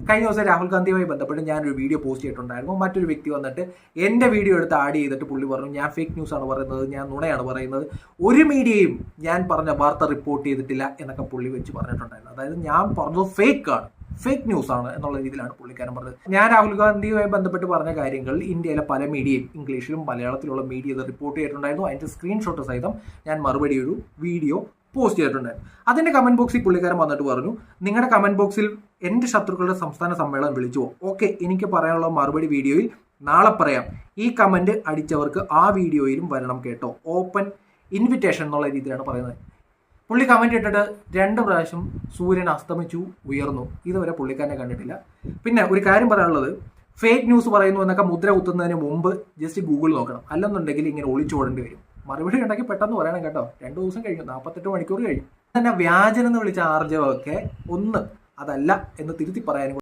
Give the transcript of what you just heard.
കഴിഞ്ഞ ദിവസം രാഹുൽ ഗാന്ധിയുമായി ബന്ധപ്പെട്ട് ഞാനൊരു വീഡിയോ പോസ്റ്റ് ചെയ്തിട്ടുണ്ടായിരുന്നു. മറ്റൊരു വ്യക്തി വന്നിട്ട് എൻ്റെ വീഡിയോ എടുത്ത് ആഡ് ചെയ്തിട്ട് പുള്ളി പറഞ്ഞു ഞാൻ ഫേക്ക് ന്യൂസ് ആണ് പറയുന്നത്, ഞാൻ നുണയാണ് പറയുന്നത്, ഒരു മീഡിയയും ഞാൻ പറഞ്ഞ വാർത്ത റിപ്പോർട്ട് ചെയ്തിട്ടില്ല എന്നൊക്കെ പുള്ളി വെച്ച് പറഞ്ഞിട്ടുണ്ടായിരുന്നു. അതായത് ഞാൻ പറഞ്ഞത് ഫേക്ക് ന്യൂസ് ആണ് എന്നുള്ള രീതിയിലാണ് പുള്ളിക്കാരൻ പറഞ്ഞത്. ഞാൻ രാഹുൽ ഗാന്ധിയുമായി ബന്ധപ്പെട്ട് പറഞ്ഞ കാര്യങ്ങൾ ഇന്ത്യയിലെ പല മീഡിയയും ഇംഗ്ലീഷിലും മലയാളത്തിലുള്ള മീഡിയ ഇത് റിപ്പോർട്ട് ചെയ്തിട്ടുണ്ടായിരുന്നു. അതിൻ്റെ സ്ക്രീൻഷോട്ട് സഹിതം ഞാൻ മറുപടി ഒരു വീഡിയോ പോസ്റ്റ് ചെയ്തിട്ടുണ്ടായിരുന്നു. അതിൻ്റെ കമന്റ് ബോക്സിൽ പുള്ളിക്കാരൻ വന്നിട്ട് പറഞ്ഞു, നിങ്ങളുടെ കമന്റ് ബോക്സിൽ എൻ്റെ ശത്രുക്കളുടെ സംസ്ഥാന സമ്മേളനം വിളിച്ചുവോ? ഓക്കെ, എനിക്ക് പറയാനുള്ള മറുപടി വീഡിയോയിൽ നാളെ പറയാം. ഈ കമന്റ് അടിച്ചവർക്ക് ആ വീഡിയോയിലും വരണം കേട്ടോ. ഓപ്പൺ ഇൻവിറ്റേഷൻ എന്നുള്ള രീതിയിലാണ് പറയുന്നത്. പുള്ളി കമന്റ് ഇട്ടിട്ട് 2 പ്രാവശ്യം സൂര്യൻ അസ്തമിച്ചു ഉയർന്നു. ഇതുവരെ പുള്ളിക്കാരനെ കണ്ടിട്ടില്ല. പിന്നെ ഒരു കാര്യം പറയാനുള്ളത്, ഫേക്ക് ന്യൂസ് പറയുന്നു എന്നൊക്കെ മുദ്ര കുത്തുന്നതിന് മുമ്പ് ജസ്റ്റ് ഗൂഗിൾ നോക്കണം. അല്ലെന്നുണ്ടെങ്കിൽ ഇങ്ങനെ ഒളിച്ചോടേണ്ടി വരും. മറുപടി ഉണ്ടെങ്കിൽ പെട്ടെന്ന് പറയണം കേട്ടോ. 2 ദിവസം കഴിഞ്ഞു, 48 മണിക്കൂർ കഴിഞ്ഞു. തന്നെ വ്യാജനെന്ന് വിളിച്ച ആർജവമൊക്കെ ഒന്ന് അതല്ല എന്ന് തിരുത്തി പറയാനും